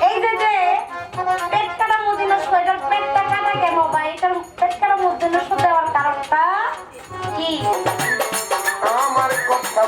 এই যে যে পেট কাটা মদিনা শরীরের পেটটা কাটা কেন বা এটার পেট কাটা মদিনা শো দেওয়ার কারণটা কি? আমার কথা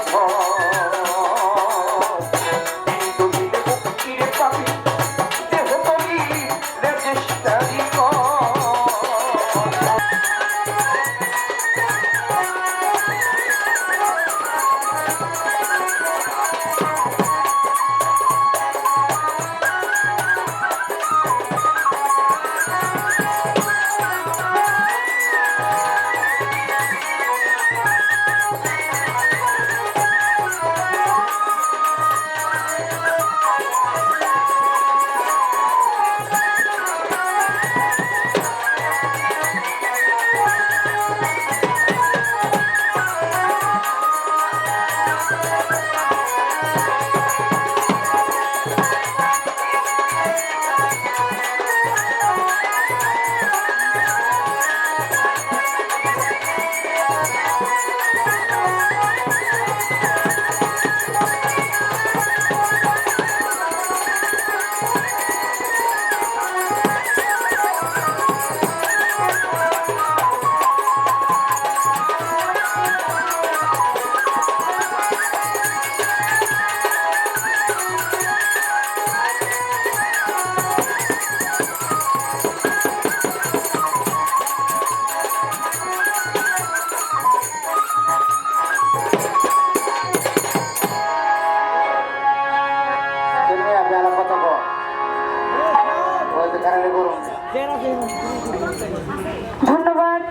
ধন্যবাদ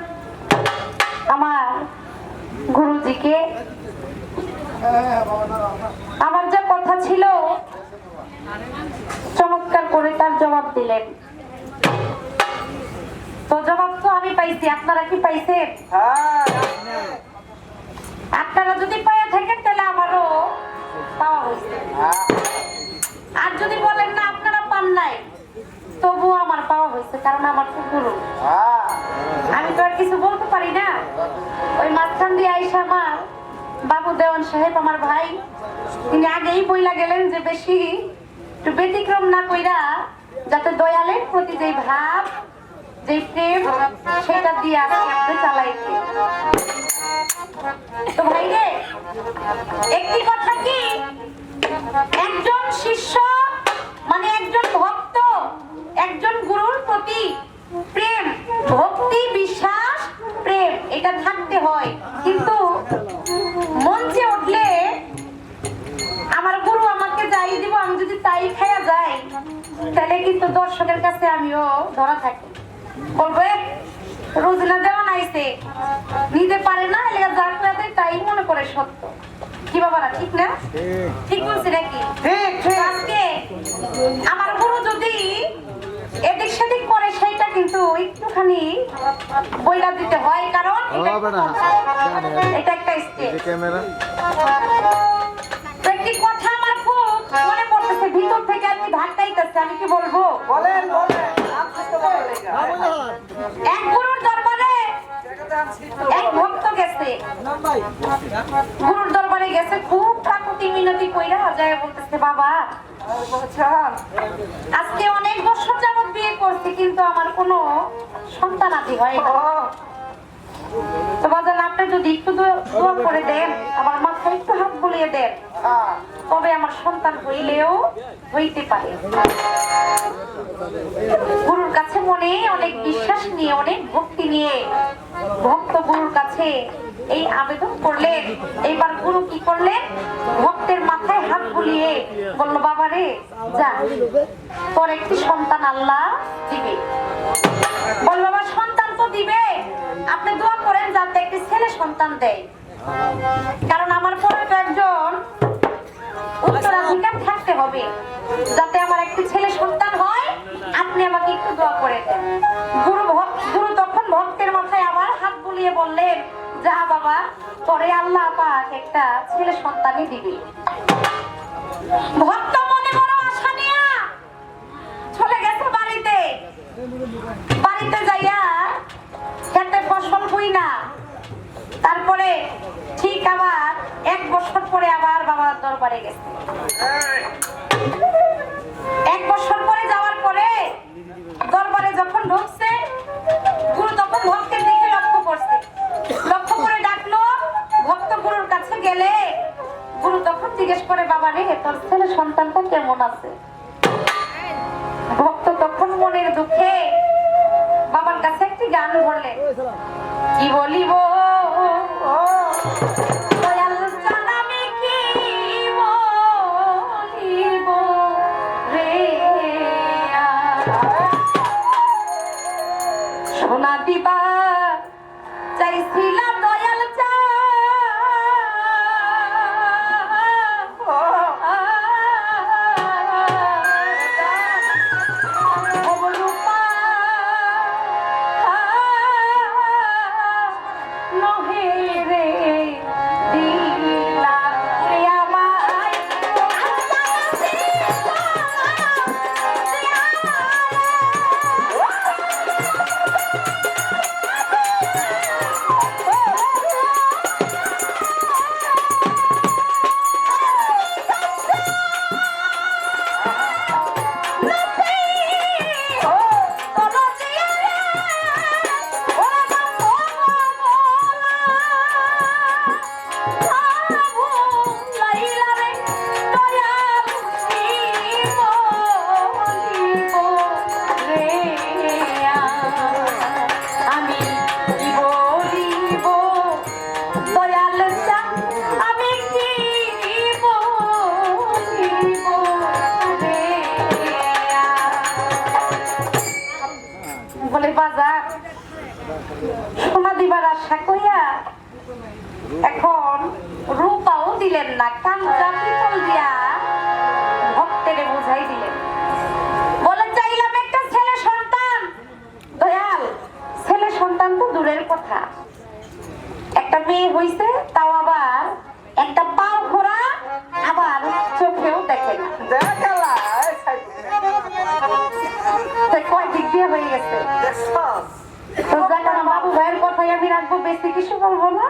আমার গুরুজিকে। আমার যে কথা ছিল চমৎকার করে তার জবাব দিলেন। তো জবাব তো আমি পাইছি, আপনারা কি পাইছেন? আপনারা যদি পাইয়া থাকেন তাহলে আমারও পাওয়া হয়েছে। আর যদি বলেন না আপনারা পান নাই, তবুও আমার পাওয়া হয়েছে, কারণ আমার তো গুরু। আমি তো আর কিছু বলতে পারি না। ওই মাঝখান দিয়ে আইসা আমার বাবু দেওয়ান সাহেব আমার ভাই, তিনি আগেই বইলা গেলেন যে বেশি একটু ব্যতিক্রম না কইরা যাতে দয়ালের প্রতি যে ভাব, যে প্রেম, সেটা দিয়ে আজকে চালাইছে। তো ভাই রে, একটি কথা কি, একজন শিষ্য মানে একজন ভক্ত একজন গুরুর প্রতি প্রেম, ভক্তি, বিশ্বাস, প্রেম এটা থাকতে হয়। কিন্তু মঞ্চে উঠলে আমার গুরু আমাকে যাই দিব, আমি যদি তাই খাইয়া যাই তাহলে কিন্তু দর্শকের কাছে আমিও ধরা থাকি। বলবো রোজিনা দেওয়া নাইছে, নিতে পারে না, এলাকা যা করে তাই মনে করে সত্য। কি বাবারা, ঠিক না? ঠিক বলছি নাকি? আজকে আমার গুরু যদি এদিক সেদিক করে সেইটা কিন্তু একটুখানি বইলা দিতে হয়, কারণ এটা একটা স্টেজ। একটি কথা আমার খুব মনে পড়তেছে, ভিতর থেকে আমি ধাক্কাইতেছে, আমি কি বলবো? এক গুরুর দরবারে এক ভক্ত গেছে, গুরুর দরবারে গেছে, খুব কাকুতি মিনতি কইরা যায়, বলতেছে বাবা আজকে অনেক বছর যাবত বিয়ে করছি কিন্তু আমার কোনো সন্তান আদি হয় না। তো বাজান আপনি যদি একটু দোয়া করে দেন, আমার মাথায় একটু হাত বুলিয়ে দেন, তবে আমার সন্তান হইলেও হইতে পারে। গুরুর কাছে মনে অনেক বিশ্বাস নিয়ে, অনেক ভক্তি নিয়ে ভক্ত গুরুর কাছে এই আবেদন করলেন। এইবার গুরু কি করলেন, ভক্তের মাথায় হাত বুলিয়ে বলল বাবা রে যা, তোর একটি সন্তান আল্লাহ দিবে। বল বাবা সন্তান তো দিবে, আপনি দোয়া করেন যাতে একটি ছেলে সন্তান দেয়, কারণ আমার পরে তো একজন উত্তরাধিকার থাকতে হবে, যাতে আমার একটি ছেলে সন্তান হয়, আপনি আমাকে একটু দোয়া করে দেন। গুরু তখন ভক্তের মাথায় আবার হাত বুলিয়ে বললেন যা বাবা, পরে আল্লাহ পাক একটা ছেলে সন্তানই দিবে। ভক্ত মনে বড় আশা নিয়া চলে গেছে বাড়িতে। বাড়িতে যাইয়া খেতে ফসল হই না, তারপরে ঠিক আবার এক বছর পরে আবার বাবার দরবারে গেছে। এক বছর বাবারে তোর ছেলে সন্তানটা কেমন আছে। ভক্ত তখন মনের দুঃখে বাবার কাছে একটি গান বললেন, কি বলিব দয়াল চাঁদ আমি কি বলিব রে, সোনা দিবা চাইছিলাম দয়াল চাঁদ, বলে বাজার সোনা দিবার আশা কইয়া এখন রূপাও দিলেন না, কাঞ্চা পিতল দিয়া ভক্তেরে বুঝাই দিলেন। বলে চাইলাম একটা ছেলে সন্তান, দয়াল ছেলে সন্তান তো দূরের কথা, একটা মেয়ে হইছে, তাও আবার একটা পাও ঘোরা, আবার চোখেও দেখে না, কয় দিক দিয়ে হয়ে গেছে। তো দেখো বাবু ভাইয়ের কথাই আমি রাখবো, বেশি কিছু বলবো না,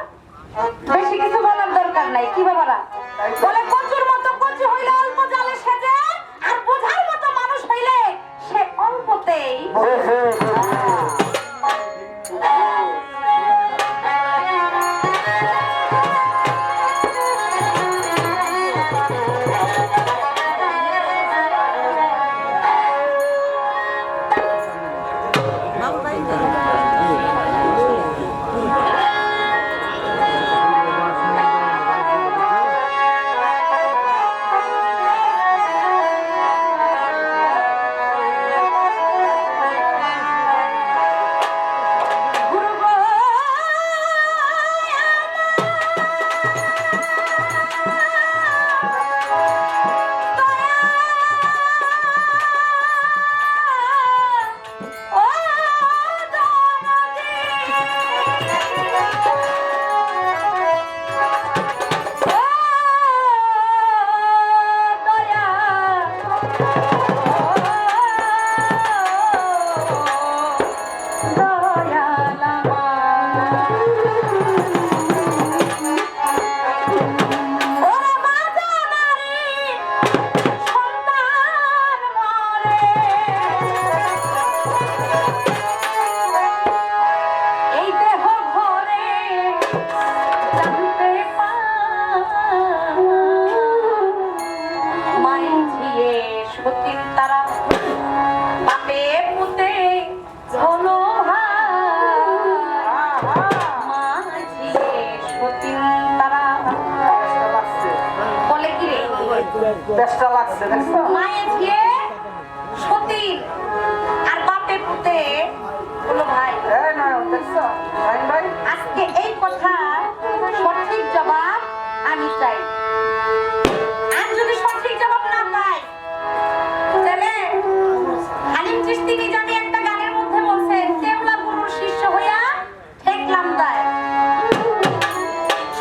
বেশি কিছু বলার দরকার নাই। কি বাবারা বলে, কচুর মতো কচু হইলে অল্প জালে সেজে, আর বোঝার মতো মানুষ হইলে সে অল্পতেই। মায়ের ঝিয়ে সতীন আর বাপে পুতে বলো ভাই, আজকে এই কথা সঠিক জবাব আমি চাই। আর যদি সঠিক জবাব না পাই, তাহলে হালিম চিশতি নিজামী একটা গানের মধ্যে বলছেন, কেওলা গুরুর শিষ্য হইয়া ঠেকলাম দায়,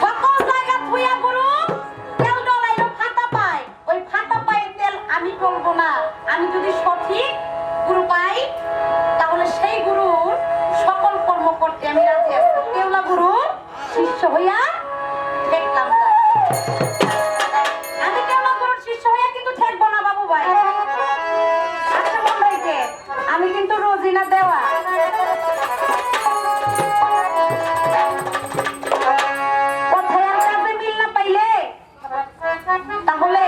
সকল জায়গা থুইয়া গুরু তেল ডলাইলো ফাটা পায়, ওই ফাটা পায়ে তেল আমি করবো না। আমি যদি সঠিক গুরু পাই, তাহলে সেই গুরুর সকল কর্ম করতে আমি রাজি আছি। কেওলা গুরু শিষ্য হইয়া ঠেকলাম দায়। আমি কেওলা গুরুর শিষ্য হইয়া কিন্তু ঠেকবো না বাবু ভাই। আচ্ছা বলবাইকে আমি কিন্তু রোজিনা দেওয়া। কথায় আর কাজে মিল না পাইলে তাহলে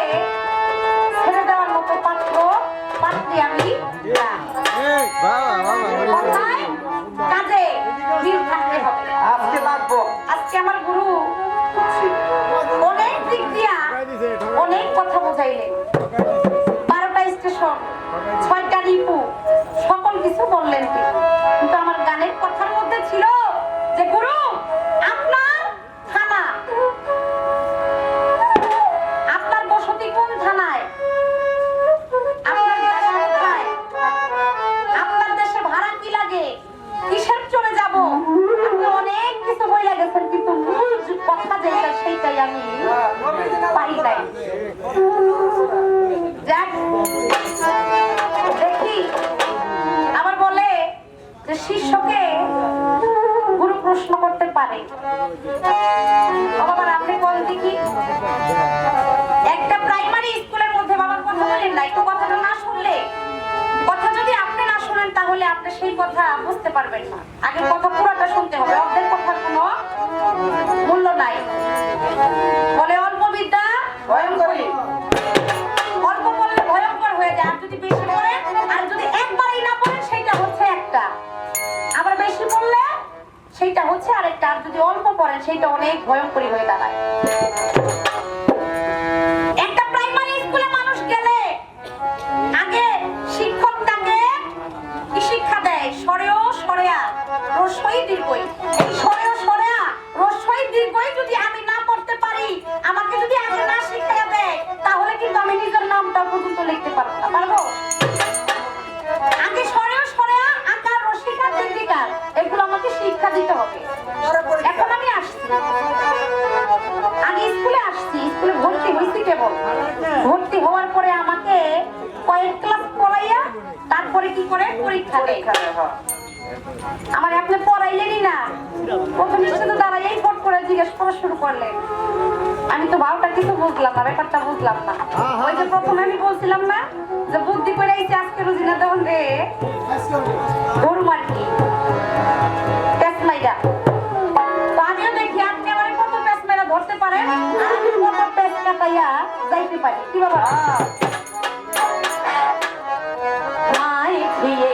বললেন, 12টা স্টেশন, 6টা রিপু, সকল কিছু বললেন তিনি। কিন্তু আমার গানের কথার মধ্যে ছিল যে গুরু আপনার থানা, আপনার বসতি কোন থানায়, আপনার দেশ কোথায়, আপনার দেশে ভাড়া কি লাগে, কিসের চলে যাব, আপনি অনেক কিছু বইলা গেছেন, কিন্তু মূল কথা যেটা সেইটাই আমি পাই নাই। যাক, দেখি আবার বলে যে শিষ্যকে গুরু প্রশ্ন করতে পারে। বাবা আপনি বলেন দেখি, একটা প্রাইমারি স্কুলের মধ্যে বাবার কথা বলেন না, একটু কথাটা না শুনলে, কথা যদি আপনি না শুনেন তাহলে আপনি সেই কথা বুঝতে পারবেন না। আগে কথা পুরোটা শুনতে হবে, অর্ধের কথার কোনো মূল্য নাই। বলে অল্প বিদ্যা ভয়ঙ্করী, অল্প বললে ভয়ঙ্কর হয়ে যায়, আর যদি বেশি পড়েন আর যদি একবারই না পড়েন সেইটা হচ্ছে একটা, আবার বেশি পড়লে সেইটা হচ্ছে আরেকটা, আর যদি অল্প পড়েন সেইটা অনেক ভয়ঙ্করী হয়ে দাঁড়ায়। একটা প্রাইমারি স্কুলে মানুষ গেলে আগে শিক্ষক তাকে কি শিক্ষা দেয়? সরেও সরেয়া রস্বই দীর্ঘই। এই সরেও সরেয়া রস্বই দীর্ঘই যদি আমি না পড়তে পারি, আমাকে যদি আগে না শিক্ষা দেয়, তাহলে কিন্তু আমি নিজের নামটা পর্যন্ত লিখতে পারবো না। পারবো? আগে সরেও সরেয়া আকার রসিকা দীর্ঘিকার এগুলো আমাকে শিক্ষা দিতে হবে। এখন আমি আসছি, আগে স্কুলে আসছি, স্কুলে ভর্তি হয়েছি কেবল। ভর্তি হওয়ার পরে আমাকে কয়েক ক্লাস পড়াইয়া তারপরে কি করে পরীক্ষা দেয়। আমার আপনি পড়াইলেনই না, প্রথম স্টেজে দাঁড়াইয়াই ফট করে জিজ্ঞেস করা শুরু করলেন। আমি তো ভাবটা কিছু বুঝলাম না, ব্যাপারটা বুঝলাম না। ওই যে প্রথমে আমি বলছিলাম না যে বুদ্ধি করে আইছে আজকে রোজিনা দেওয়ান রে গরু মার্কি পেসমাইরা, তো আমিও দেখি আপনি আমার কত পেসমাইরা ধরতে পারেন, আর আমি কত পেস কাটাইয়া যাইতে পারি। কি বাবা মায়ে দিয়ে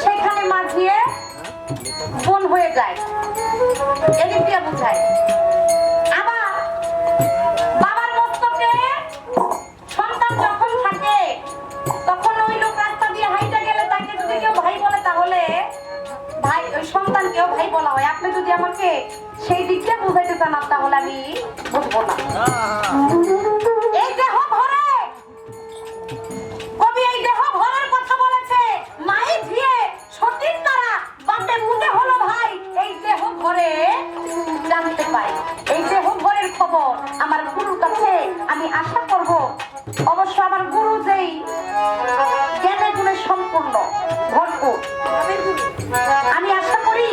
সেখানে মাঝিয়ে বোন হয়ে যায়, এদিক দিয়ে বুঝায়। আবার বাবার মস্তকে সন্তান যখন থাকে তখন ওই লোক রাস্তা দিয়ে হাইটা গেলে তাকে যদি কেউ ভাই বলে তাহলে ভাই ওই সন্তানকেও ভাই বলা হয়। আপনি যদি আমাকে সেই দিক দিয়ে বুঝাইতে চান তাহলে আমি বুঝবো না। এই দেহ ভরে কবি এই দেহ ভরের কথা বলেছে, মাই ধিয়ে সতীন তারা বাপে মুদে হলো ভাই। এই দেহ ভরে জানতে পাই, এই দেহ ভরের খবর আমার গুরুর কাছে আমি আশা করব। অবশ্য আমার গুরু যেই জ্ঞানে গুণে সম্পূর্ণ ভরপুর, আমি আশা করি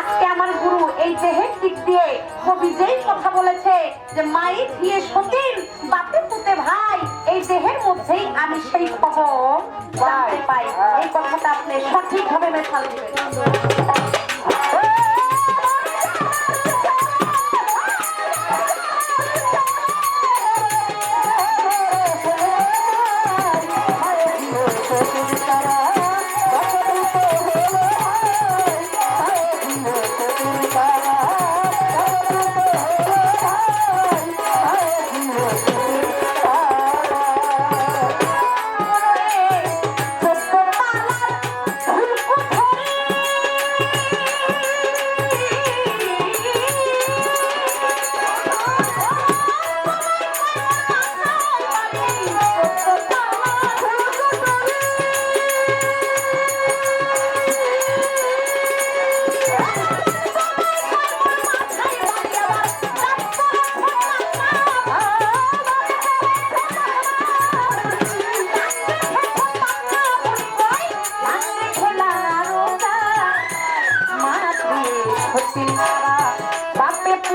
আজকে আমার গুরু এই দেহের দিক দিয়ে কবি যেই কথা বলেছে যে মাই ধিয়ে সতীন বাপে পুতে ভাই, এই দেহের মধ্যেই আমি সেই খবর জানতে পাই। এই কথাটা আপনি সঠিকভাবে মেশাল দিবেন।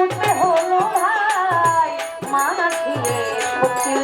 পুঁতে হলো ভাই মাখিয়ে সতীর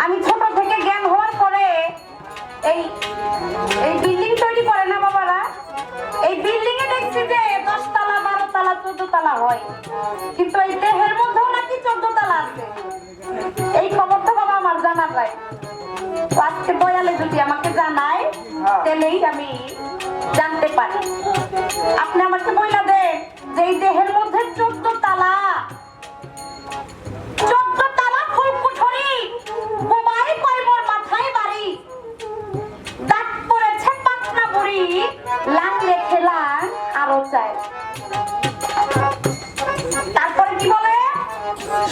আমি ছোট থেকে জ্ঞান হওয়ার পরে এই এই বিল্ডিং তৈরি করে না বাবারা, এই বিল্ডিং এ দেখছি যে 10 তলা 12 তলা 14 তলা হয়, কিন্তু এই দেহের মধ্যেও নাকি 14 তলা আছে। এই খবর তো বাবা আমার জানা যায়। আজকে দয়ালে যদি আমাকে জানায় তাহলেই আমি জানতে পারি। আপনি আমাকে বইলা দেন যে এই দেহের মধ্যে 14 তালা, 14 তালা ফুলকুঠরি, বোমাই কয় মোর মাথায় বাড়ি, দাঁত পড়েছে পাকনা বুড়ি, লাগলে খেলা আরো চাই। তারপরে কি বলে,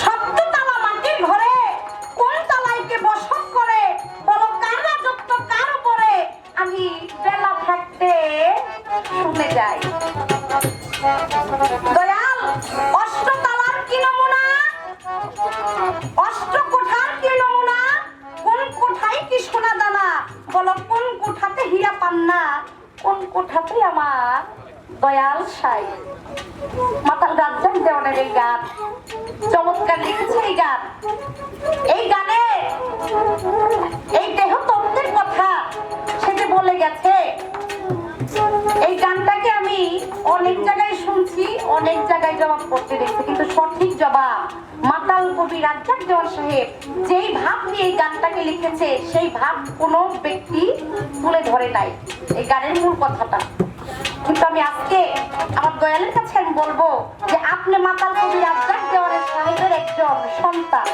17 তালা মাটির ঘরে, কোন তালাইকে বসত করে, বলো কার রাজত্ব কার উপরে, আমি বেলা থাকতে শুনে যাই। দয়াল, অষ্টতালার কি নমুনা, অষ্ট কোঠার কি নমুনা, কোন কোঠায় কি সোনা দানা, কোঠাতেই আমার দয়াল সাই মাতাল রাজ্জাক দেওয়ানের এই গান চমৎকার লিখেছে। এই গানে এই দেহতত্ত্বের কথা সে যে বলে গেছে। এই গানটাকে আমি অনেক জায়গায় শুনছি, অনেক জায়গায় জবাব করতে দেখছি, কিন্তু সঠিক জবাব মাতাল কবি রাজ্জাক দেওয়ান সাহেব যেই ভাব নিয়ে এই গানটাকে লিখেছে সেই ভাব কোনো ব্যক্তি তুলে ধরে নাই এই গানের মূল কথাটা। কিন্তু আমি আজকে আমার দয়ালের কাছে আমি বলবো যে আপনি মাতাল কবি রাজ্জাক দেওয়ানের সাহেবের একজন সন্তান।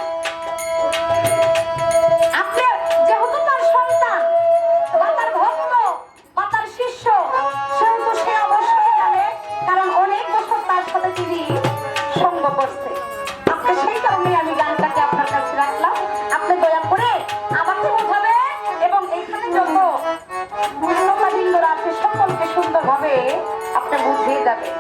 আপনি যেহেতু তার সন্তান বা তার ভক্ত বা তার শিষ্য, সেহেতু সে অবশ্যই জানে, কারণ অনেক বছর তার সাথে তিনি সঙ্গ করছে। আজকে সেই কারণে আমি গানটাকে আপনার কাছে রাখলাম। আপনি দয়া করে আমাকে বোঝাবেন এবং এইখানে যত শ্রোতাবৃন্দরা আছে সকলকে সুন্দরভাবে আপনি বুঝিয়ে যাবেন।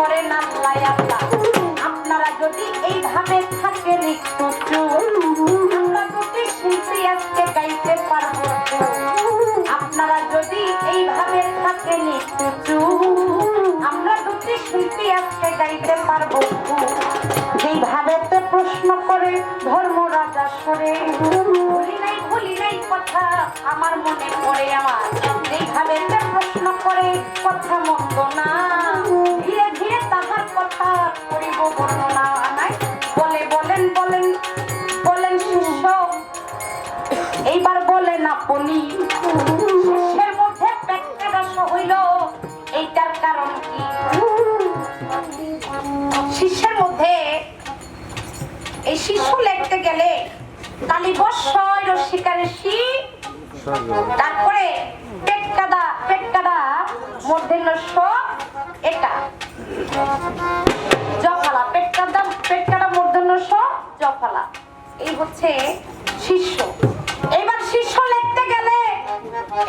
করেন আল্লাহ আল্লাহ। আপনারা যদি এইভাবে থাকেন একটু আমরা দুটি শিল্পী আজকে গাইতে পারবো। আপনারা যদি এইভাবে থাকেন একটু আমরা দুটি শিল্পী আজকে গাইতে পারবো। যেইভাবে প্রশ্ন করে ধর্মরাজা সরে ভুলি নাই কথা আমার মনে পড়ে আমার। যেইভাবে প্রশ্ন করে কথা মন্দ না ধীরে ধীরে তাহার কথা করিব বর্ণনা। নাই বলে বলেন শিষ্য এইবার বলেন আপনি শিষ্যের মধ্যে পেটটা রস হইল এইটার কারণ কি? শিষ্যের মধ্যে এই শিশু লিখতে গেলে কালীবর্ষয় রসিকারে শি তারপরে পেটকাদা মূর্ধন্য স এটা জফালা পেটকাদা মূর্ধন্য স জফালা এই হচ্ছে শিষ্য। এবার শিষ্য লিখতে গেলে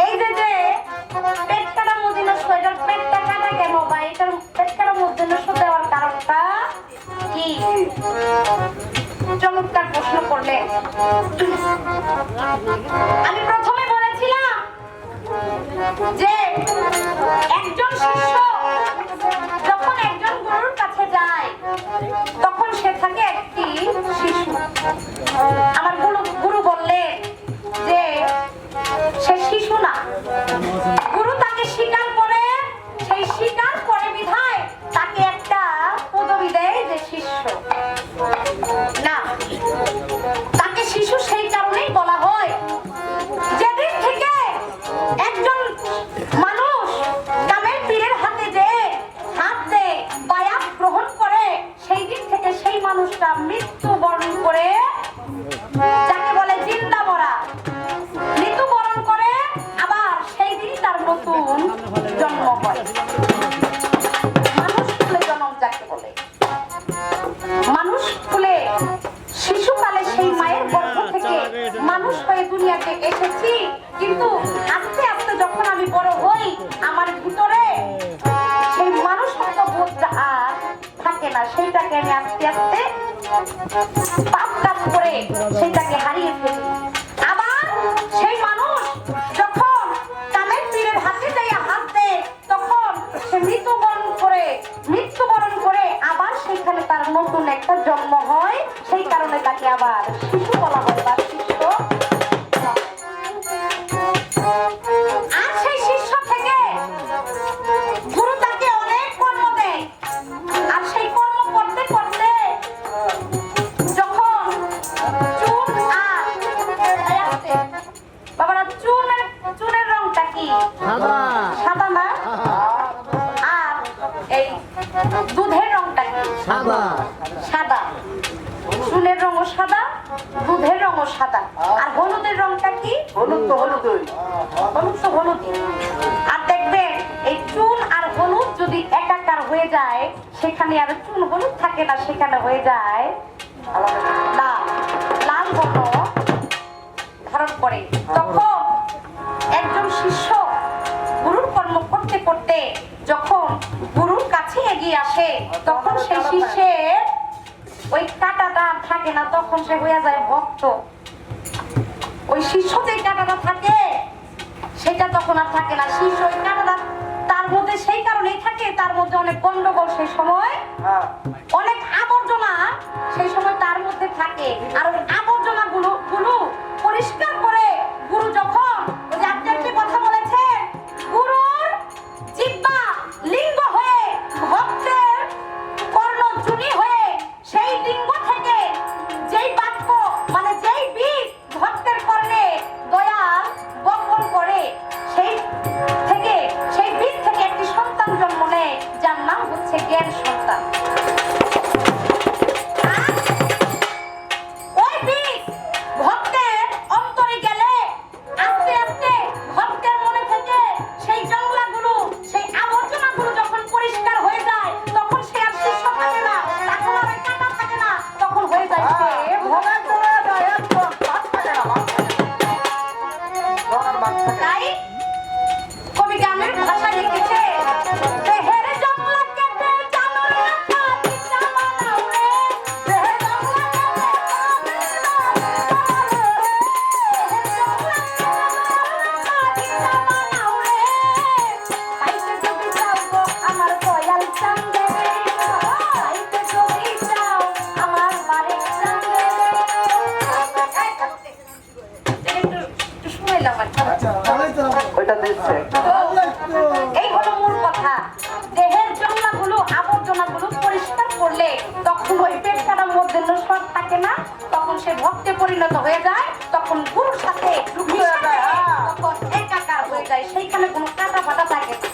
এই যে পেটকাদা মূর্ধন্য স এটার পেটটা কাটা কেন বা এটার পেটকাদা মূর্ধন্য স দেওয়ার কারণটা কি? চমৎকার প্রশ্ন করলে আমি প্রথমে বলেছিলাম যে একজন শিষ্য যখন একজন গুরুর কাছে যায় তখন সে থাকে একটি শিশু। আমার গুরু বললেন যে সে শিশু না, গুরু তাকে স্বীকার করে, সেই স্বীকার করে বিধায় তাকে একটা পদবি দেয় যে শিষ্য। না, তাকে শিশু সেই কারণেই বলা হয় যেদিন থেকে একজন মানুষ কামের পীরের হাতে যে হাত দেয় বায়াত গ্রহণ করে সেই দিন থেকে সেই মানুষটা মৃত্যুবরণ করে, যাকে বলে জিন্দা মরা, মৃত্যুবরণ করে আবার সেই দিন তার নতুন জন্ম হয়। মানুষ কুলে জন্ম যাকে বলে, মানুষ কুলে শিশুকালে সেই মায়ের গর্ভ থেকে মানুষ হয়ে দুনিয়াতে এসেছি, কিন্তু আস্তে আস্তে যখন আমি বড় হই আমার ভিতরে সেই মানুষত্ব বোধটা আর থাকে না, সেইটাকে আমি আস্তে আস্তে পাপ কাজ করে সেইটাকে হারিয়ে ফেলি। আবার সেই মানুষ যখন কামের পীরের হাতে যাইয়া হাত দেয় তখন সে মৃত্যুবরণ করে আবার সেখানে তার নতুন একটা জন্ম হয়, সেই কারণে তাকে আবার শিশু বলা হয় বা শিষ্য। আর সেই শিষ্য থেকে গুরু তাকে অনেক কর্ম দেয়, আর সেই কর্ম করতে করতে যখন চুন আর বাবারা চুনের রংটা কি? সাদা না? আর এই দুধের রংটা কি? সাদা। চুনের রঙও সাদা, দুধের রঙও সাদা। আর হলুদের রংটা কি? হলুদ তো হলুদ। আর দেখবেন এই চুন আর হলুদ যদি একাকার হয়ে যায় সেখানে আর চুন হলুদ থাকে না, সেখানে হয়ে যায় লাল বর্ণ ধারণ করে। তখন একজন শিষ্য গুরুর কর্ম করতে করতে যখন গুরুর কাছে এগিয়ে আসে তখন সেই শিষ্যের ওই কাঁটাটা থাকে না, তখন সে হয়ে যায় ভক্ত। ওই শিষ্য যে কাঁটাটা থাকে সেটা তখন আর থাকে না। শিষ্য ওই কাঁটাটা তার মধ্যে সেই কারণেই থাকে, তার মধ্যে অনেক গন্ডগোল সেই সময়, অনেক আবর্জনা সেই সময় তার মধ্যে থাকে। আর ওই আবর্জনা গুলো পরিষ্কার করে গুরু যখন, আপনি একটি কথা বলেছেন, গুরুর জিহ্বা লিঙ্গ হয়ে ভক্তের কর্ণজুনি হয়ে সেই লিঙ্গ থেকে যেই বাক্য মানে যেই বীজ ভক্তের কর্ণে দয়াল বপন করে সেই বীজ থেকে একটি সন্তান জন্ম নেয় যার নাম হচ্ছে জ্ঞান সন্তান। ওই বীজ ভক্তের অন্তরে গেলে আস্তে আস্তে ভক্তের মনে থেকে সেই জংলাগুলো, সেই আবর্জনাগুলো যখন পরিষ্কার হয়ে যায় তখন সে আর শিষ্য থাকে না, তখন আর কাটা থাকে না, তখন হয়ে যায় সে তাই কবি গানের ভাষা লিখেছে, দেহের জংলা কেটে জানো ওই পেট কাটার মধ্যে নশ্বর থাকে না, তখন সে ভক্তে পরিণত হয়ে যায়, তখন গুরুর সাথে মিশে যায়, তখন একাকার হয়ে যায়, সেইখানে কোনো কাটা ফাটা থাকে না।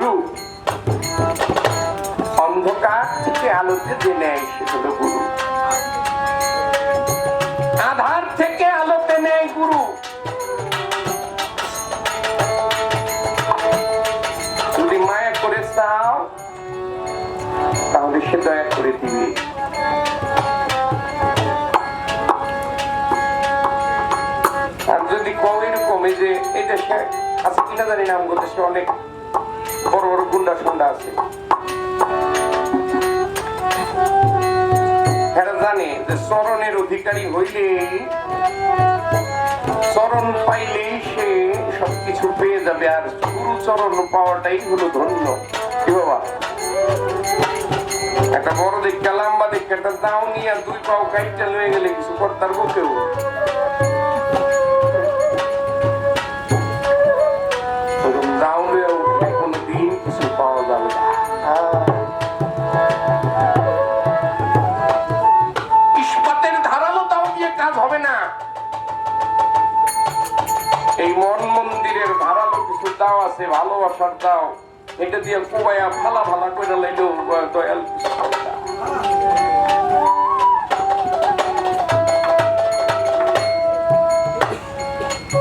গুরু। অন্ধকার থেকে আলোতে যে নেয় সে হলো গুরু। আধার থেকে আলোতে নেয় গুরু। যদি মায়া করে চাও তাহলে সে দয়া করে দিবে। আর যদি কম এরকম যে এই দেশে আছে কিনা জানি না, আমাদের দেশে অনেক বড় বড় গুন্ডা সুন্ডা আছে, এরা জানে যে চরণের অধিকারী হইলে, চরণ পাইলেই সে সবকিছু পেয়ে যাবে। আর গুরু চরণ পাওয়াটাই হলো ধন্য। কি বাবা, একটা বড় দেখে লম্বা দেখে একটা দাও নিয়ে দুই পাও কাইটা লয়ে গেলে কিছু করতার কেউ। দাও লয়ে উঠলে কোনোদিন কিছু পাওয়া যাবে না। ইস্পাতের ধারালো দাও দিয়ে কাজ হবে না। এই মন মন্দিরের ধারালো কিছু দাও আছে, ভালোবাসার দাও, এটা দিয়ে কুবাইয়া ভালা ভালা করে লাইলেও দয়াল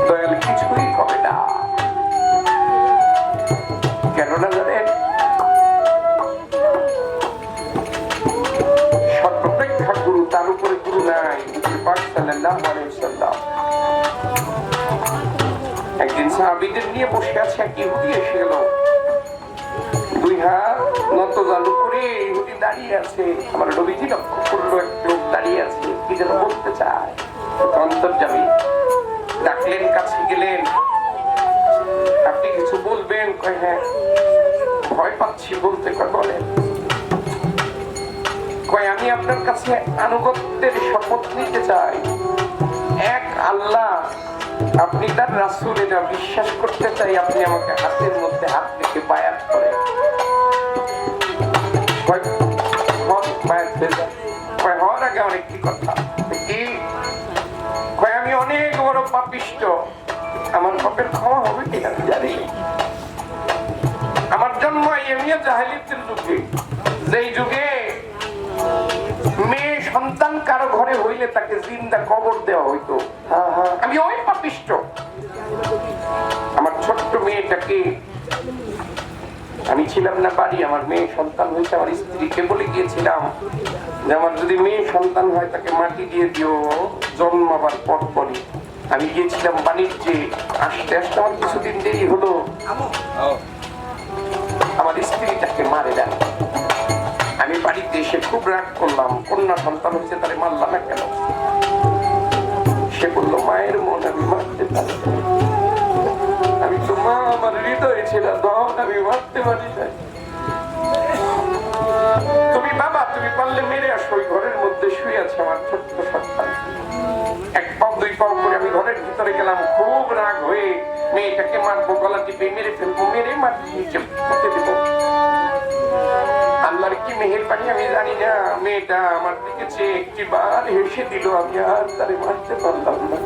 দয়াল কিছুই হবে না। কেননা জানেন, সর্বাপেক্ষা গুরু, তার উপরে গুরু নাই। পাক সাল্লাল্লাহু আলাইহি ওয়াসাল্লাম একদিন সাহাবীদের নিয়ে বসে আছে, এক ইহুদি এসে গেল, দুই হাত নত জালু করে ইহুদি দাঁড়িয়ে আছে। আমার নবীজি লক্ষ্য করলো এক লোক দাঁড়িয়ে আছে, কি যেন বলতে চায়। অন্তর্যামী ডাকলেন, কাছে গেলেন, আপনি কিছু বলবেন? কয় হ্যাঁ, ভয় পাচ্ছি বলতে। কয় বলেন। কয় আমি আপনার কাছে আনুগত্যের শপথ নিতে চাই। এক আল্লাহ, আপনি তার রাসূল, এটা বিশ্বাস করতে চাই। আপনি আমাকে হাতের মধ্যে হাত রেখে বায়াত করেন। হওয়ার আগে অনেকটি কথা কি, আমি অনেক বড় পাপিষ্ট, আমার পাপের ক্ষমা হবে কি আমি জানি। আমার জন্ম এমনিও জাহেলিয়াতের যুগে, যেই যুগে মেয়ে সন্তান কারো ঘরে হইলে তাকে জিন্দা কবর দেওয়া হইতো। আমি ওই পাপিষ্ট। আমার ছোট্ট মেয়েটাকে, আমি ছিলাম না বাড়ি, আমার মেয়ে সন্তান হয়েছে, আমার স্ত্রীকে বলে গিয়েছিলাম যে আমার যদি মেয়ে সন্তান হয় তাকে মাটি দিয়ে দিও জন্মাবার পর পরই। আমি গিয়েছিলাম বাণিজ্যে, আসতে আসতে আমার কিছুদিন দেরি হলো, আমার স্ত্রী তাকে মারে দেন। আমি বাড়িতে এসে খুব রাগ করলাম, কন্যা সন্তান হয়েছে তারে মারলাম না কেন? সে বললো মায়ের মন আমি মারতে পারি। আমি তো মা, আমার হৃদয় ছিল ধন, আমি মারতে পারি না। তুমি বাবা, তুমি পারলে মেরে আসো, ওই ঘরের মধ্যে শুয়ে আছে আমার ছোট্ট সন্তান। এক পাও দুই পাও করে আমি ঘরের ভিতরে গেলাম, খুব রাগ হয়ে মেয়েটাকে মারবো, গলা টিপে মেরে ফেলবো, মেরে মাটি নিচে পুঁতে দেবো। আল্লাহর কি মেহেরবানি আমি জানি না, মেয়েটা আমার দিকে চেয়ে একটি বার হেসে দিল, আমি আর তারে মারতে পারলাম না।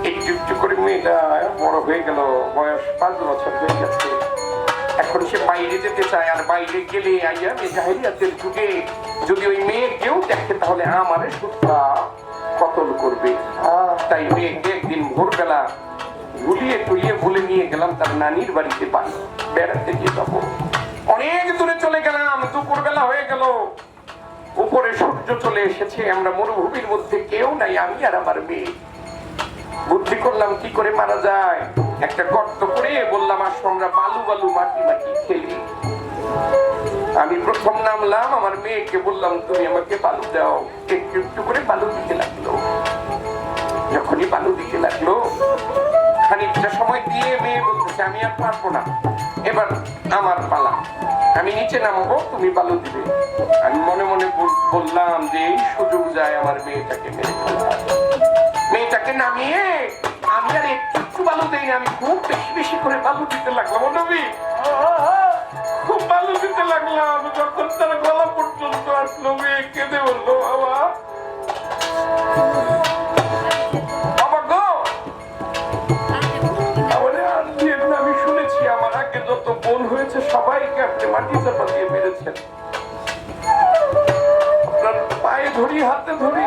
একটু একটু করে মেয়েটা বড় হয়ে গেল, বয়স 5 বছর হয়ে গেছে। এখন সে বাইরে যেতে চায়, আর বাইরে গেলে আইয়া জাহেলিয়াতের যুগে যদি ওই মেয়ে কেউ দেখে তাহলে আমারে সুদ্ধা কতল করবে। তাই মেয়েকে একদিন ভোরবেলা ভুলিয়ে টুলিয়ে বলে নিয়ে গেলাম তার নানির বাড়িতে বেড়াতে গিয়ে যাবো। অনেক দূরে চলে গেলাম, দুপুর বেলা হয়ে গেল, উপরে সূর্য চলে এসেছে, আমরা মরুভূমির মধ্যে, কেউ নাই, আমি আর আমার মেয়ে। বুদ্ধি করলাম কি করে মারা যায়, একটা গর্ত করে বললাম আসো আমরা বালু বালু মাটি মাটি খেলি। আমি প্রথম নামলাম, আমার মেয়েকে বললাম তুমি আমাকে বালু দাও। একটু একটু করে বালু দিতে লাগলো। যখনই বালু দিতে লাগলো, খানিকটা সময় দিয়ে মেয়ে বলতেছে আমি আর পারবো না, এবার আমার পালা, আমি নিচে নামবো, তুমি বালু দিবে। আমি মনে মনে বললাম যে এই সুযোগ যায় আমার মেয়েটাকে মেরে ফেলা। মেয়েটাকে নামিয়ে আমি আর একটু বালু দেই না, আমি খুব বেশি বেশি করে বালু দিতে লাগলাম। নবী, খুব বালু দিতে লাগলাম। যখন তার গলা পর্যন্ত আসলো, মেয়ে কেঁদে বললো বাবা, বাবা গো, আমি শুনেছি আমার আগে যত বোন হয়েছে সবাইকে আপনি মাটি চাপা দিয়ে মেরেছেন। আপনার পায়ে ধরি, হাতে ধরি,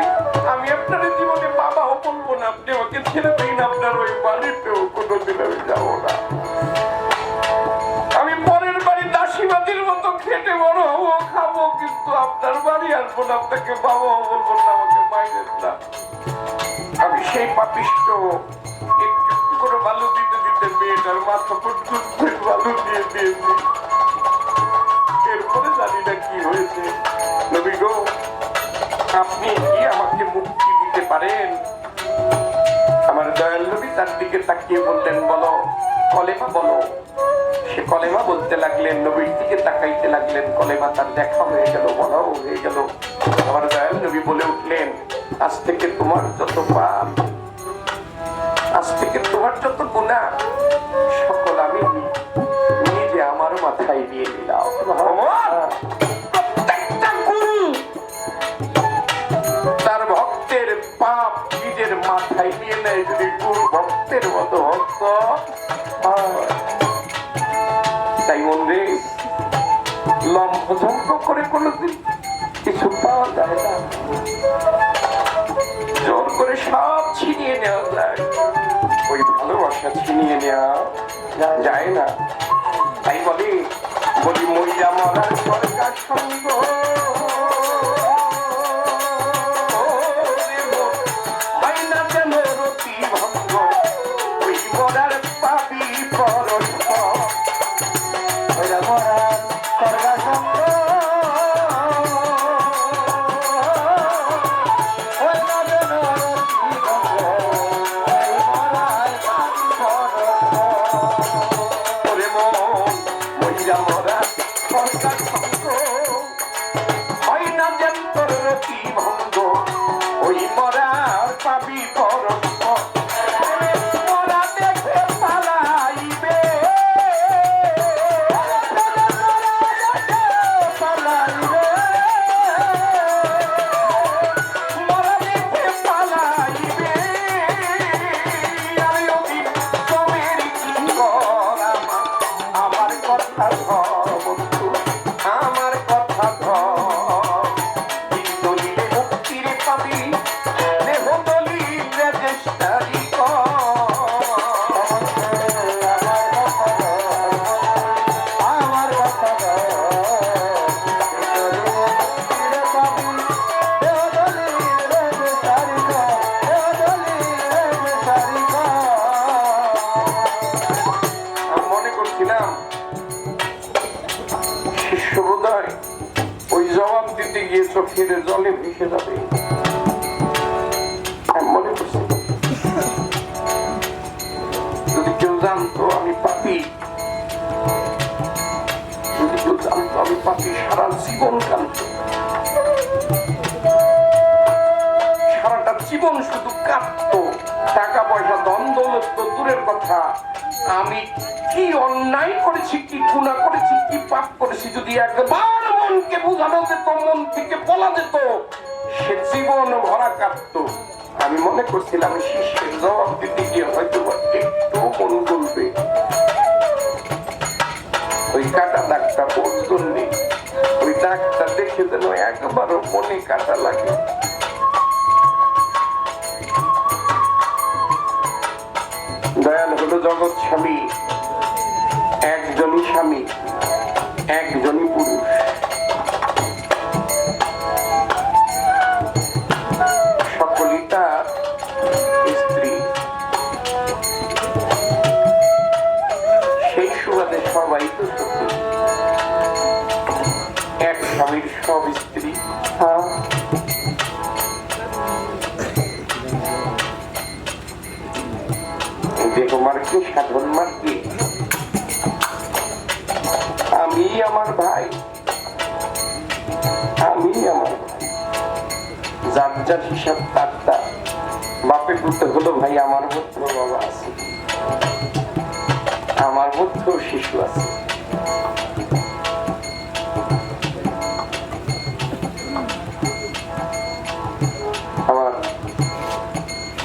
আমি আপনার জীবনে বাবাও বলবো না, আপনি আমাকে ছেড়ে দিন, আপনার ওই বাড়িতেও কোনোদিন আমি যাবো না। আমি পরের বাড়ি দাসীবাদীর মতো খেটে বড় হবো, খাবো, কিন্তু আপনার বাড়ি আসবো না, আপনাকে বাবাও বলবো না, আমাকে মাইরেন না। আমি সেই পাপিষ্ট একটু একটু করে বালু দিতে দিতে মেয়েটার মাথা পর্যন্ত বালু দিয়ে দিয়েছি। এরপরে জানি না কি হয়েছে। নবী গো, আপনি কি আমাকে মুক্তি দিতে পারেন? আমার দয়াল নবী তার দিকে তাকিয়ে বললেন, বলো, কলেমা বলো। সে কলেমা বলতে লাগলেন, নবীর দিকে তাকাইতে লাগলেন, কলেমা তার দেখা হয়ে গেল, বলাও হয়ে গেল। আমার দয়াল নবী বলে উঠলেন, আজ থেকে তোমার যত পাপ, আজ থেকে তোমার যত গুনাহ, সকল আমি নিজে আমার মাথায় নিয়ে নিলাম। প্রত্যেকটা গুরু তার ভক্তের পাপ নিজের মাথায় নিয়ে নেয়, যদি গুরু ভক্তের মতো ভক্ত হয়। তাই মনে লম্ফঝম্প করে কোনোদিন কিছু পাওয়া যায় না, জোর করে সব ছিনিয়ে নেওয়া যায়, ওই ভালোবাসা ছিনিয়ে নেওয়া যায় না। তাই বলি মইরা মরার সরকার সঙ্গ হয় না যেন রতি ভঙ্গ, ওই মরার পাবি পরস্পর, মইরা মরার সরকার সঙ্গ হয় না যেন রতি ভঙ্গ, ওই মরার ওরে মন মইরা মরার সরকার সঙ্গ হয় না যেন তোর রতি ভঙ্গ, ওই মরার পাবি পরস্পর, মরা দেখে পালাইবে, পালাইবে, মরা দেখে পালাইবে। আমি অতি কমের কি কর, আমার কথা ধর বন্ধু, আমার কথা ধর। দিন দলিলে মুক্তির পাবি, দেহ দলিলে চেষ্টারি কর। আমার কথা ধর, মুক্তির পাবি, দেহ দলিলে চেষ্টারি কর, দেহ দলিলে চেষ্টারি কর। আমি মনে করছিলাম শিষ্য বোধহয় ওই জবাব দিতে গিয়ে চোখের জলে ভেসে যাবে, আমি মনে করছি। যদি কেউ জানতো আমি পাপী, যদি কেউ জানতো আমি পাপী, সারা জীবন কাঁদতো, সারাটা জীবন শুধু কাঁদতো। টাকা পয়সা ধন দৌলত তো দূরের কথা, আমি কি অন্যায় করেছি, কি গুনাহ করেছি, কি পাপ করেছি, যদি একবার মনকে বোঝানো যেত, মন থেকে বলা যেত, সে জীবন ভরা কাঁদতো। আমি মনে করছিলাম শিষ্যের জবাব দিতে গিয়ে হয়তো একটু মন বলবে, ওই কাটা দাগটা বলতেন নেই, ওই দাগটা দেখে যেন একবারও মনে কাটা লাগে। দয়াল হলো জগৎ স্বামী, একজনই স্বামী, একজনই পুরুষ। সকলই তার স্ত্রী, সেই সুবাদে সবাই তো সত্যি এক স্বামীর সব স্ত্রী। দেহ মার্কে সাধন মার্কে আমি আমার ভাই, আমি আমার ভাই, যার যার হিসাব তার তার। বাপে পুত্র হলো ভাই, আমার মধ্যে বাবা আছে, আমার মধ্যেও শিশু আছে। আমার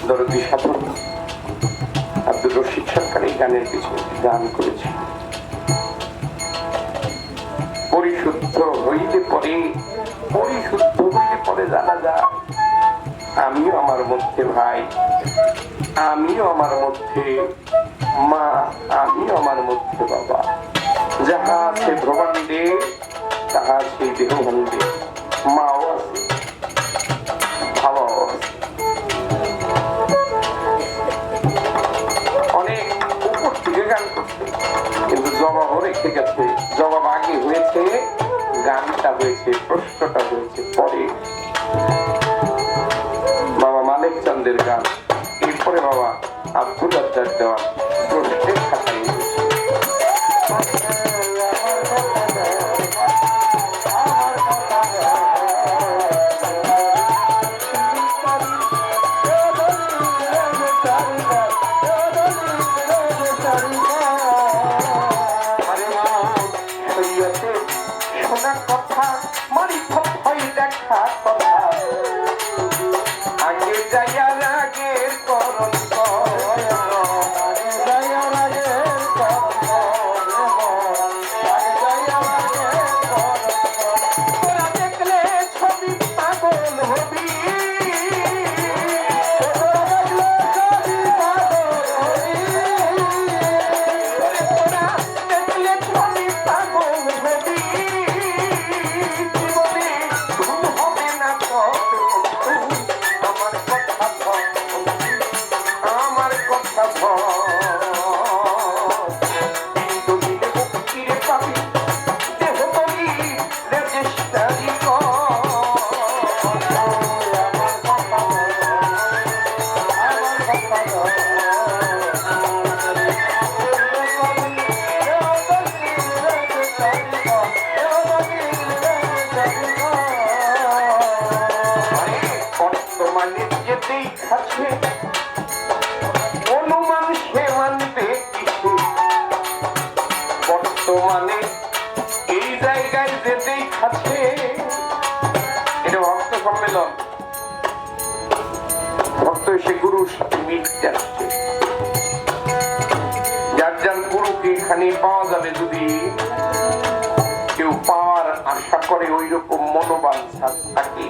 দরদি সাধন আব্দুর রশিদ সরকার এই গানের কিছু গান করেছে। পরিশুদ্ধ হইলে পরে জানা যায় আমিও আমার মধ্যে ভাই, আমিও আমার মধ্যে মা, আমিও আমার মধ্যে বাবা। যাহা আছে ভ্রমাণ্ডে তাহা সেই দেহভাণ্ডে। মাও আছে, বাবাও আছে। অনেক উপর থেকে গান করছে, কিন্তু জবাবও রেখে গেছে। জবাব আগে হয়েছে, গানটা হয়েছে, প্রশ্নটা হয়েছে পরে। বাবা মানিক চাঁদের গান, এরপরে বাবা আব্দুল রাজ্জাক দেওয়া প্রশ্নের খাতায় শোনা কথা মারি ভয় দেখা কথা আগে যাইয়া রাগের করণ দেখলে ছবি পাগল হবি দেখলে ছবি পাগল হবি জীবনে ভুল হবে না তো আমার কথা কিন্তু দিলে মুক্তিরে পাবি দেহ তলি রেজিস্টারি বর্তমানে যেতেই খাচ্ছে অনুমান সে মানবে কিছু। বর্তমানে এই জায়গায় যেতেই খাচ্ছে, এটা ভক্ত সম্মেলন। ভক্ত এসে গুরুর সাথে মিলতে আসছে। যার যার গুরুকে এখানে পাওয়া যাবে, যদি কেউ পাওয়ার আশা করে ওই রকম মনোবাঞ্ছা থাকে,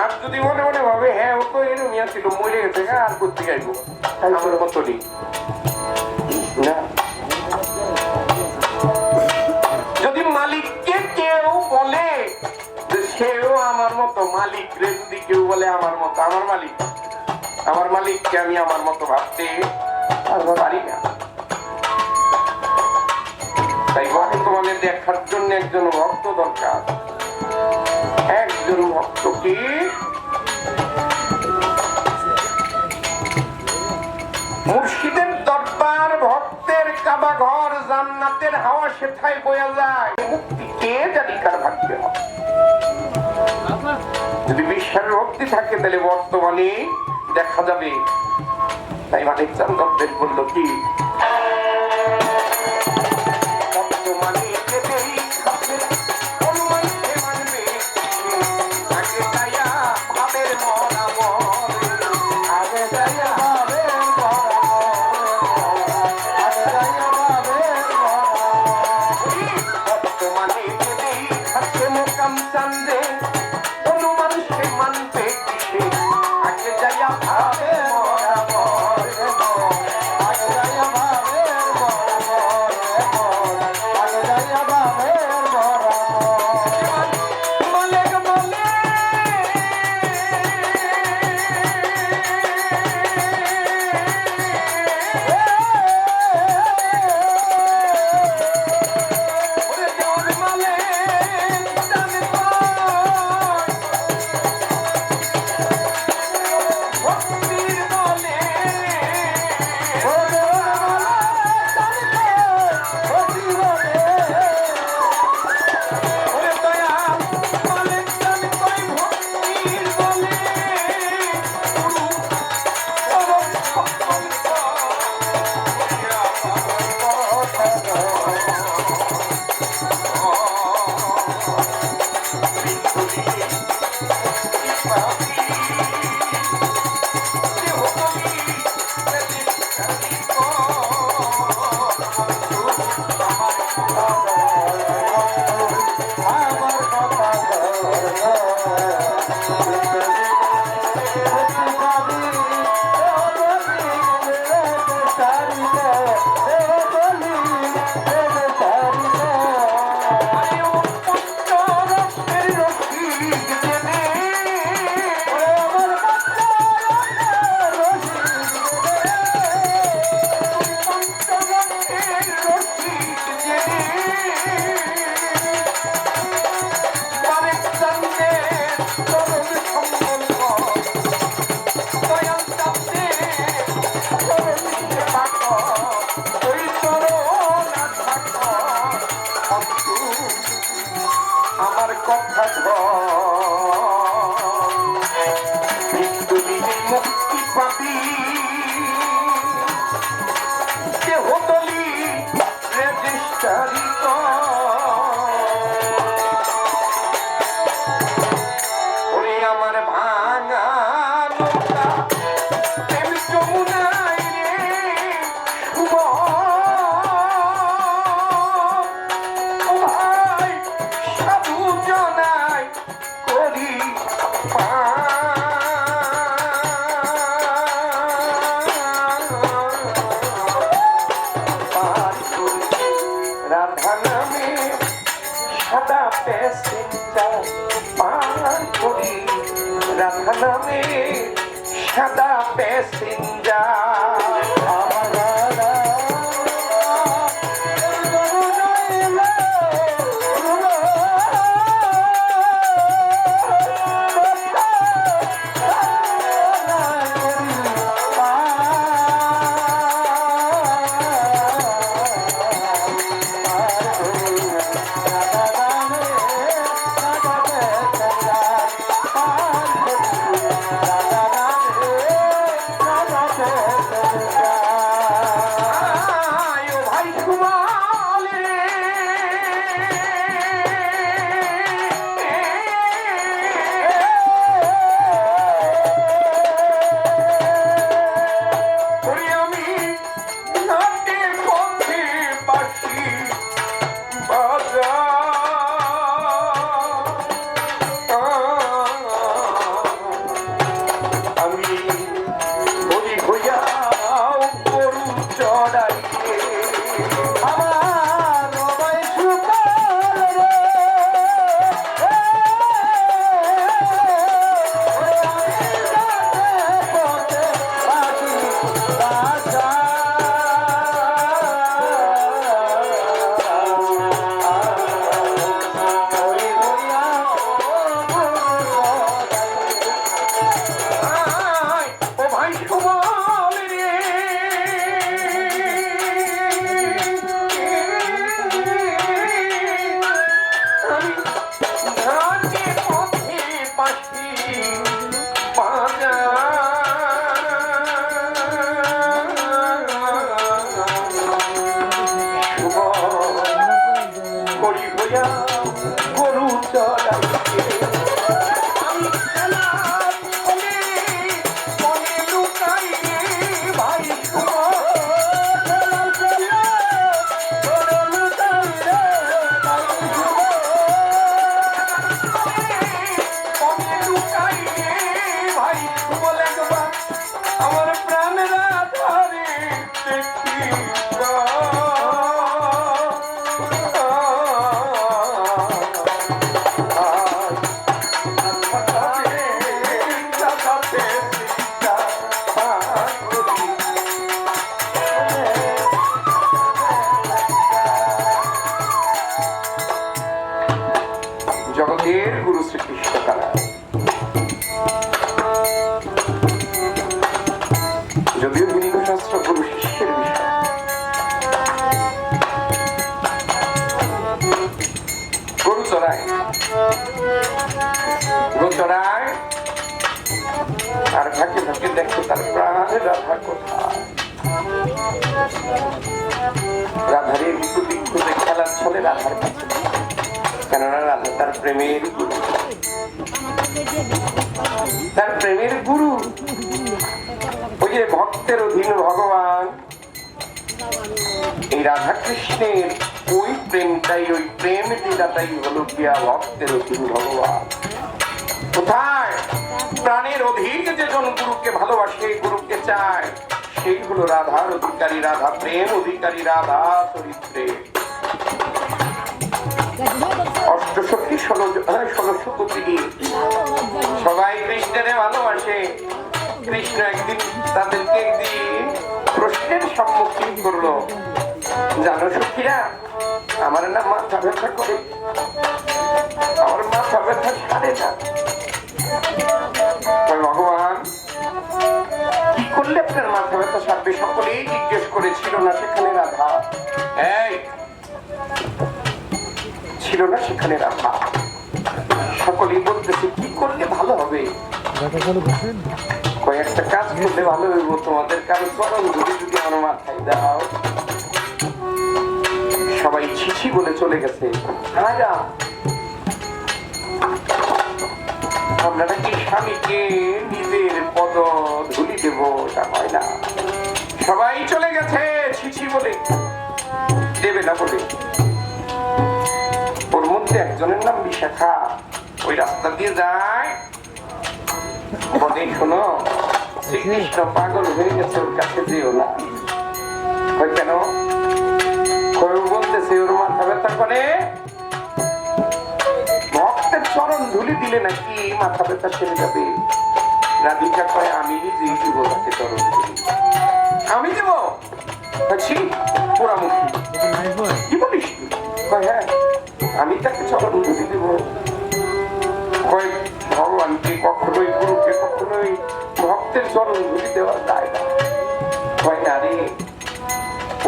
আর যদি মনে মনে ভাবে হ্যাঁ ও তো এরমিয়া ছিল, মরে গেছে, আর করতে গাইব আমার মতনই না। যদি মালিককে কেউ বলে যে সেও আমার মতো, মালিক রে যদি কেউ বলে আমার মতো, আমার মালিককে আমি আমার মতো ভাবতে পারি না। তাই বর্তমানে দেখার জন্য একজন ভক্ত দরকার। একজন ভক্তকে মুর্শিদের দরবার, ভক্তের কাবা ঘর, জান্নাতের হাওয়া সেথায় বয়ে যায়। মুক্তি কে জানি কার ভাগ্যে হবে। যদি বিশ্বাসের ভক্তি থাকে তাহলে বর্তমানে দেখা যাবে। তাই মানিক চাঁদ দত্তের বললো কি, বর্তমানে যেতেই খাচ্ছে অনুমান সে মানবে আগে যাইয়া ভাবের মরা মরে, আগে যাইয়া ভাবের মরা বর্তমানে যেতেই খাচ্ছে মোকাম চান্দে অনুমান সে মানবে কিসে আগে যাইয়া ভাবের মরা মরে, আগে যাইয়া ভাবের বারেক চন্দে চরণ সম্বল দয়াল চন্দে চরণ সেবা কর ওই চরণ আশা কর আমার কথা মৃত্যু দিনে মুক্তি পাবি দেহতলি রেজিস্টারি ওরে আমার ভাঙা নৌকা প্রেম যমুনায় রে শুভ ভাই সাধু জনাই করি রাধা নামে সাদা প্যাসেঞ্জার পার করি রাধা নামে সাদা প্যাসেঞ্জার গরু চড়াইছে আমি খেলা বলে মনে লুকাই ভাই আমার প্রাণেরা ধরে দেখি জগতের গুরু শ্রীকৃষ্ণ তারা যদিও হিন্দু শাস্ত্র গুরু শিষ্যের বিষয় গরু চড়ায় আর ভাগ্যে ভাগ্যে দেখো তার প্রাণের রাধা কোথায় রাধার এই খুঁজে খেলার ছলে রাধার কাছে কেননা রাধা তার প্রেমের গুরু তার প্রেমের গুরু ওই যে ভক্তের অধীন ভগবান এই রাধা কৃষ্ণের ওই প্রেমটাই ওই প্রেম লীলাটাই হলো গিয়া ভক্তের অধীন ভগবান কোথায় প্রাণের অধিক যেজন গুরুকে ভালোবাসে গুরুকে চায় সেই হলো রাধার অধিকারী রাধা প্রেম অধিকারী রাধা চরিত্রে অষ্টসখী 16 কোটি সবাই কৃষ্ণের ভালোবাসে কৃষ্ণ একদিন তাদেরকে একদিন প্রশ্নের সম্মুখীন করলো জানো সখীরা, আমার না মাথা ব্যথা করে, আমার মাথা ব্যথা সারে না। ভগবান কি করলে আপনার মাথা ব্যথা সারবে? সকলেই জিজ্ঞেস করেছিল না সেখানে রাধা? এই ছিল না সেখানে রাধা? সকলেই বলতেছে কি করলে ভালো হবে? কয়েকটা কাজ করলে ভালো হইব, তোমাদের কারো চরণ ধরে যদি আমার মাথায় দাও। সবাই ছিছি বলে চলে গেছে। রাজা, আমরা নাকি স্বামীকে নিজের পদ ধুলি দেব, তা হয় না। সবাই চলে গেছে ছিছি বলে, দেবে না বলে। ওর মধ্যে একজনের নাম বিশাখা, ওই রাস্তা দিয়ে যায়, বলে শোনো শ্রীকৃষ্ণ পাগল হয়ে গেছে, ওর কাছে যেও না। ওই কেন? বলতেছে ওর মাথা ব্যথা করে, ভক্তের চরণ ধুলি দিলে নাকি মাথা ব্যথা সেরে যাবে। রাধিকা কয় আমি নিজেই দিব তাকে চরণ ধুলি। আমি দেব? পোড়ামুখী কি বলিস? হ্যাঁ আমি তাকে চরণ ধুলি দেব। কয় ভগবানকে কখনোই, গুরুকে কখনোই ভক্তের চরণ ধুলি দেওয়া যায় না। কয় না রে,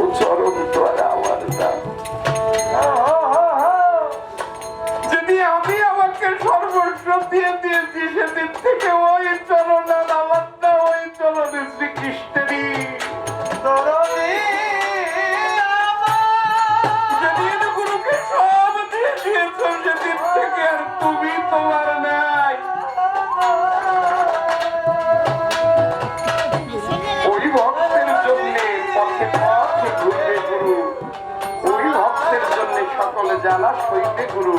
ও চরণ তো আর আমার না। যদি আমি আমাকে সর্বস্ব দিয়ে দিয়েছি, সেদিন থেকে ওই চরণ আর আমার না, ওই চরণে শ্রীকৃষ্ণেরই। যেদিন গুরুকে সব দিয়ে দিয়েছ, সেদিন থেকে আর তুমি তোমার নাই। ওই ভক্তের জন্য পথে পথে ঘুরবে গুরু, ওই ভক্তের জন্য সকলে জ্বালা সইতে গুরু।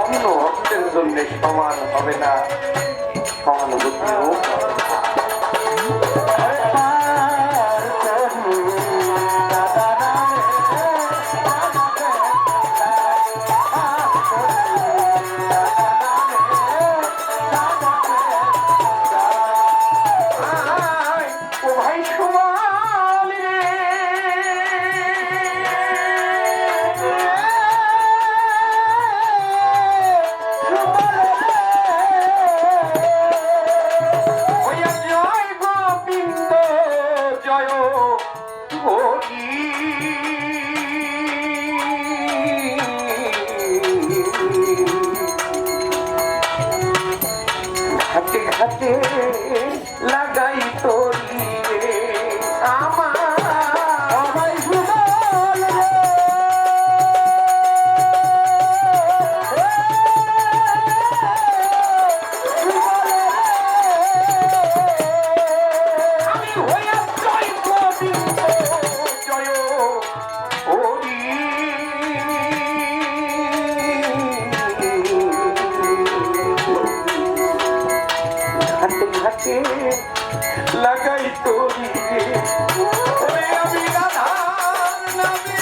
অন্য ভক্তের জন্য সমান হবে না, সহানুভূতি হোক। লাগাই তোরি আমার আমি হইয়া জয় গোবিন্দ জয় হরি। হাতে লাগাই তোরি আমি রাধার নামে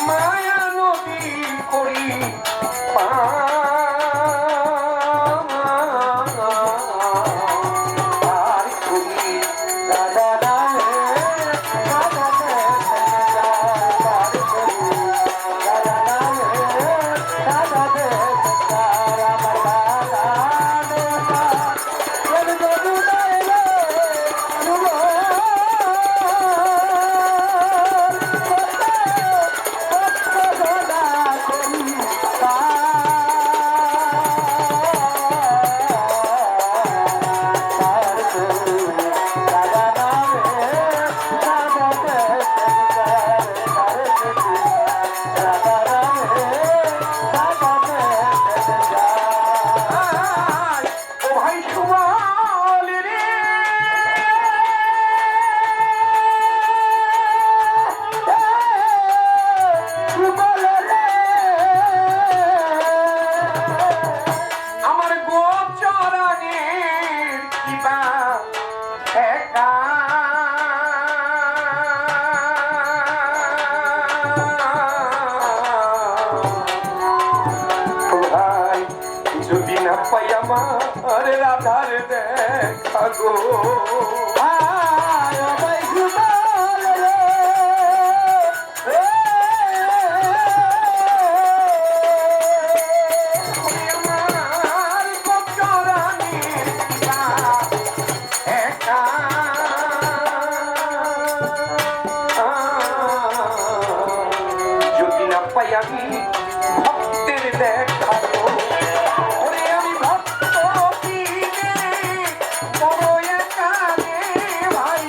মায়া নদী করি আমার রাধার দেখা গো আমি ভক্তের দেখা গো ওরে আমি ভক্ত দিনে বড় একা রে ভাই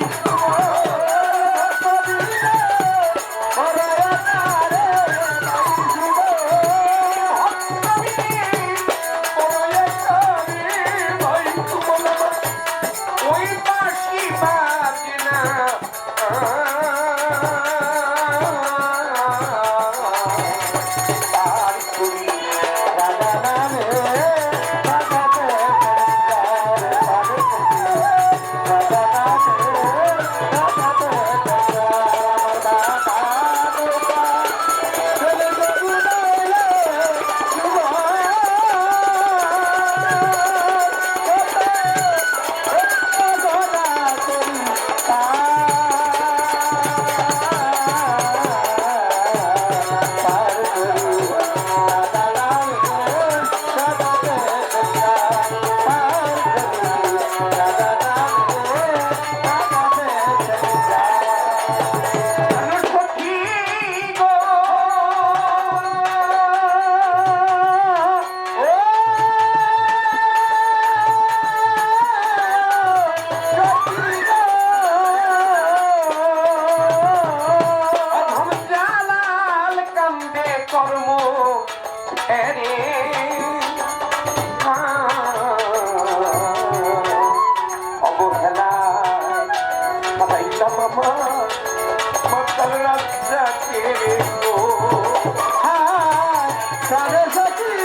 ওই বাঁশি বাজে না কর্ম এরে অবহেলা পাইলাম আমার মাতাল রাজ্জাকে গো সারে সখী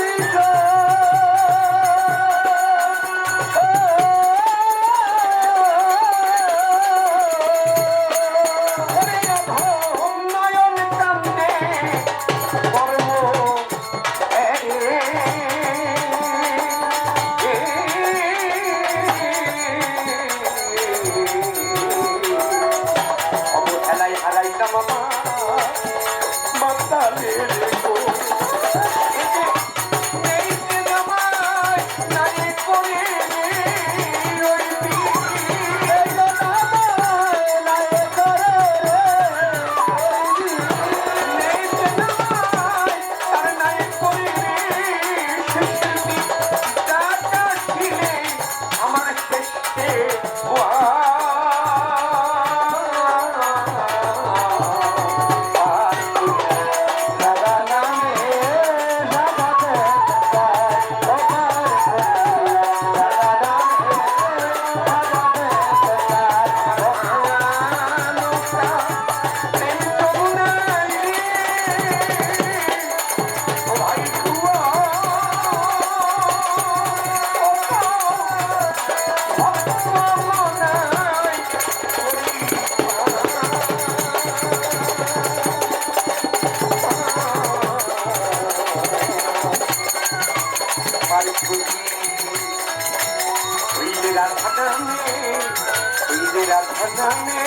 রাধানামে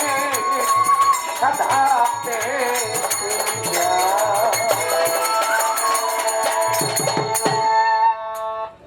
সাধাতে